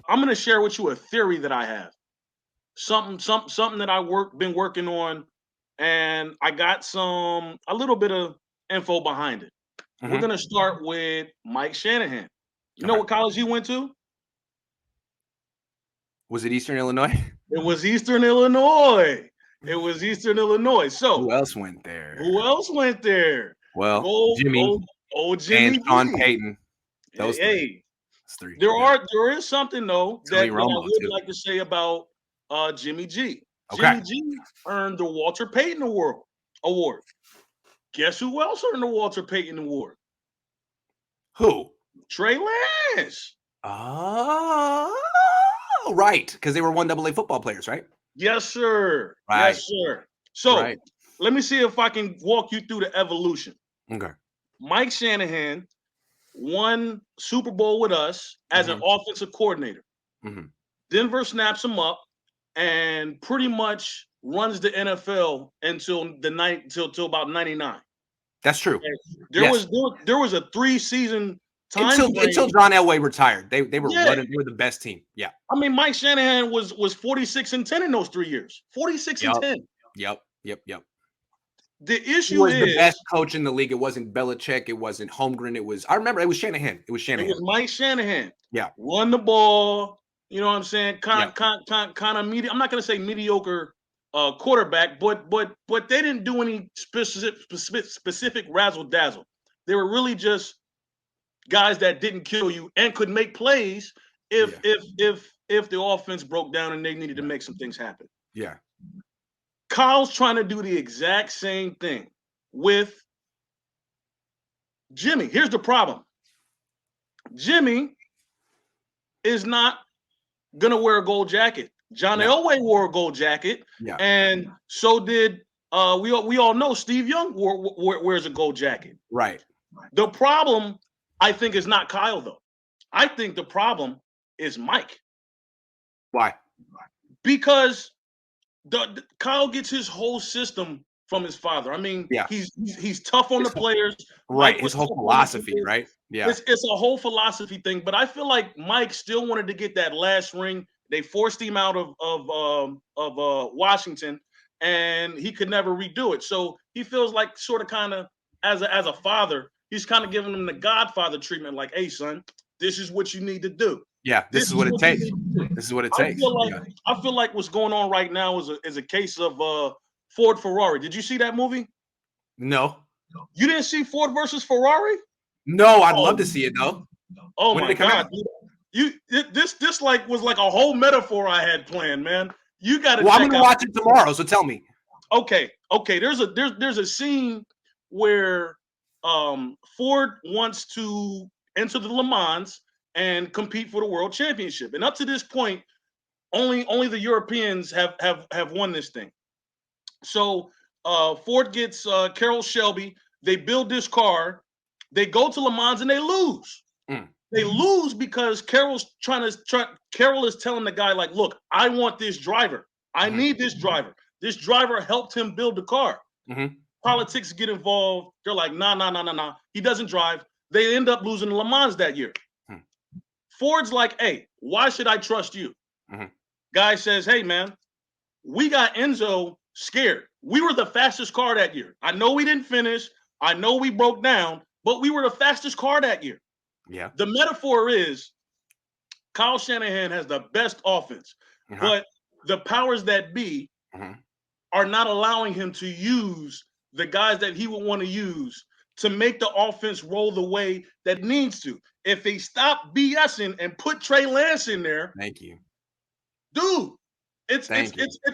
I'm gonna share with you a theory that I have. Something that been working on, and I got a little bit of info behind it. We're Mhm. gonna start with Mike Shanahan. You know Okay. what college he went to? Was it Eastern Illinois? It was Eastern Illinois. It was Eastern Illinois. Who So else went there? who else went there? Well, Go, Jimmy old and Jimmy Sean G. Payton. Those three. Hey, Those three. there Yeah. is something though Tony that I Romo would too. like to say about Jimmy G. Okay. Jimmy G earned the Walter Payton Award. Guess who else earned the Walter Payton Award? Who? Trey Lance. Oh, right. Because they were 1AA football players, right? Yes, sir. Right. Yes, sir. So Right. let me see if I can walk you through the evolution. Okay. Mike Shanahan won Super Bowl with us as an offensive coordinator. Mhm. Denver snaps him up and pretty much runs the NFL until till about 99. That's true. There Yes. was a 3-season time Until frame. John Elway retired. They were Yeah. running, they were the best team. Yeah. I mean, Mike Shanahan was 46-10 in those 3 years. 46 and Yep. 10. Yep. The He issue was the best is coach in the league. It wasn't Belichick. It wasn't Holmgren. I remember it was Shanahan. It was it Shanahan. was Mike Shanahan. Yeah. Run the ball, you know what I'm saying? Kind Yeah. of medium. I'm not going to say mediocre quarterback, but they didn't do any specific razzle dazzle. They were really just guys that didn't kill you and could make plays if Yeah. if the offense broke down and they needed to make some things happen. Yeah. Kyle's trying to do the exact same thing with Jimmy. Here's the problem. Jimmy is not gonna wear a gold jacket. John No. Elway wore a gold jacket, Yeah. and so did we all know Steve Young wears a gold jacket. Right. The problem, I think, is not Kyle though. I think the problem is Mike. Why? Because Kyle gets his whole system from his father. I mean, Yeah. he's tough on the players. Right. His whole philosophy, right? Yeah. It's a whole philosophy thing. But I feel like Mike still wanted to get that last ring. They forced him out of Washington, and he could never redo it. So he feels like sort of kind of as a father, he's kind of giving him the Godfather treatment. Like, hey, son, this is what you need to do. Yeah. This is what it takes. This is what it takes. I feel like what's going on right now is a case of Ford Ferrari. Did you see that movie? No. You didn't see Ford versus Ferrari? No, I'd love to see it though. Oh When my did it come God. out? This like was like a whole metaphor I had planned, man. You got to Well, I'm check gonna out. watch it tomorrow, so tell me. Okay. There's a scene where Ford wants to enter the Le Mans and compete for the world championship. And up to this point, only the Europeans have won this thing. So Ford gets Carroll Shelby. They build this car. They go to Le Mans and they lose. Mm. They lose because Carroll is telling the guy, like, look, I want this driver. I need this driver. This driver helped him build the car. Mm-hmm. Politics get involved. They're like, nah. He doesn't drive. They end up losing Le Mans that year. Hmm. Ford's like, hey, why should I trust you? Mm-hmm. Guy says, hey, man, we got Enzo scared. We were the fastest car that year. I know we didn't finish. I know we broke down, but we were the fastest car that year. Yeah. The metaphor is Kyle Shanahan has the best offense, but the powers that be are not allowing him to use the guys that he would want to use to make the offense roll the way that needs to. If they stop BSing and put Trey Lance in there, thank you, dude. It's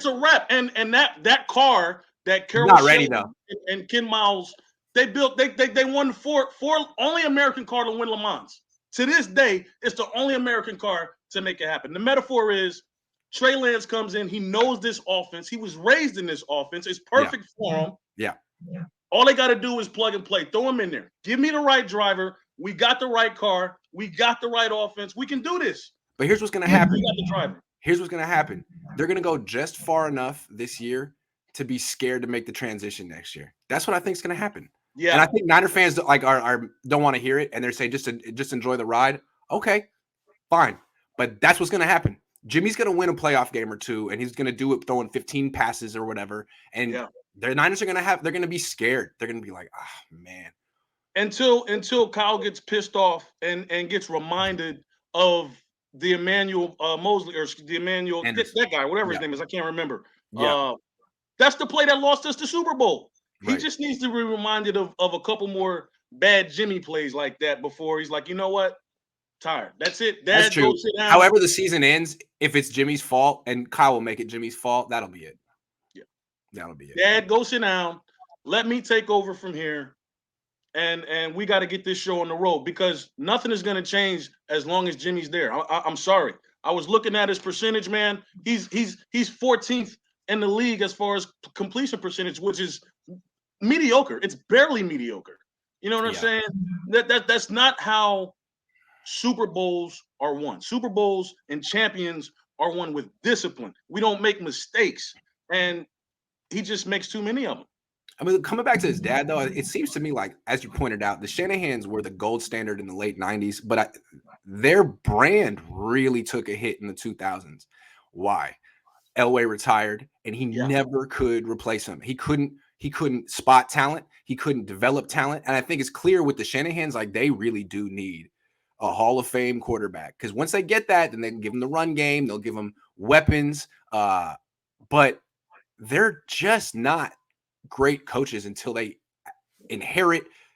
a wrap. And that car that Carroll not ready though. And Ken Miles, they built, they won four only American car to win Le Mans. To this day, it's the only American car to make it happen. The metaphor is Trey Lance comes in, he knows this offense, he was raised in this offense, it's perfect for him. Yeah. All they got to do is plug and play, throw him in there, give me the right driver, we got the right car, we got the right offense, we can do this. But here's what's going to happen. We got the driver. Here's what's going to happen. They're going to go just far enough this year to be scared to make the transition next year. That's what I think is going to happen. Yeah. And I think Niner fans like are don't want to hear it, and they're saying just enjoy the ride. Okay, fine. But that's what's going to happen. Jimmy's going to win a playoff game or two, and he's going to do it throwing 15 passes or whatever. And the Niners are going to they're going to be scared. They're going to be like, oh, man. Until Kyle gets pissed off and gets reminded of the Emmanuel Mosley or the Emmanuel that guy, whatever his name is, I can't remember. Yeah. That's the play that lost us the Super Bowl. He just needs to be reminded of a couple more bad Jimmy plays like that before he's like, you know what? Tired. That's it. Dad, that's true. However the season ends, if it's Jimmy's fault and Kyle will make it Jimmy's fault, that'll be it. Yeah. That'll be it. Dad, go sit down. Let me take over from here. And we got to get this show on the road because nothing is going to change as long as Jimmy's there. I'm sorry. I was looking at his percentage, man. He's 14th in the league as far as completion percentage, which is mediocre. It's barely mediocre. You know what I'm saying? That's not how Super Bowls are won. Super Bowls and champions are won with discipline. We don't make mistakes, and he just makes too many of them. I mean, coming back to his dad, though, it seems to me like, as you pointed out, the Shanahans were the gold standard in the late 90s, but their brand really took a hit in the 2000s. Why? Elway retired, and he never could replace him. He couldn't spot talent. He couldn't develop talent. And I think it's clear with the Shanahans, like they really do need a Hall of Fame quarterback. Because once they get that, then they can give them the run game. They'll give them weapons. But they're just not great coaches until they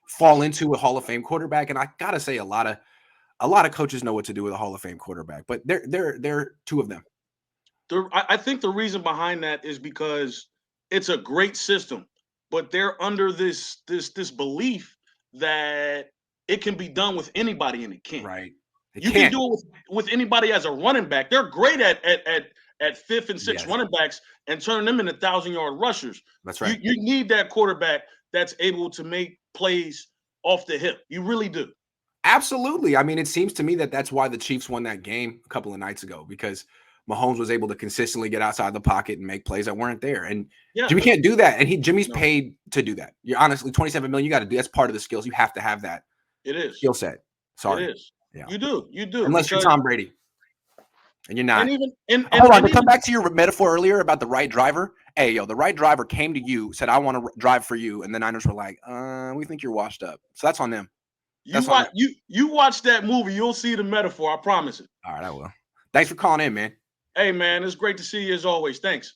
fall into a Hall of Fame quarterback. And I gotta say, a lot of coaches know what to do with a Hall of Fame quarterback, but they're two of them. I think the reason behind that is because it's a great system, but they're under this belief that it can be done with anybody, and it can't. Right. You can do it with anybody as a running back. They're great at fifth and sixth running backs and turning them into 1,000-yard rushers. That's right. You need that quarterback that's able to make plays off the hip. You really do. Absolutely. I mean, it seems to me that that's why the Chiefs won that game a couple of nights ago, because Mahomes was able to consistently get outside the pocket and make plays that weren't there. And Jimmy can't do that. And Jimmy's paid to do that. You're honestly $27 million. You got to do that's part of the skills. You have to have that. It is skill set. Sorry. It is. Yeah. You do. Unless you're Tom Brady. And you're not. And hold on, to come back to your metaphor earlier about the right driver. Hey, yo, the right driver came to you, said, I want to drive for you. And the Niners were like, we think you're washed up. So that's on them. You watch that movie, you'll see the metaphor. I promise it. All right, I will. Thanks for calling in, man. Hey, man, it's great to see you as always. Thanks.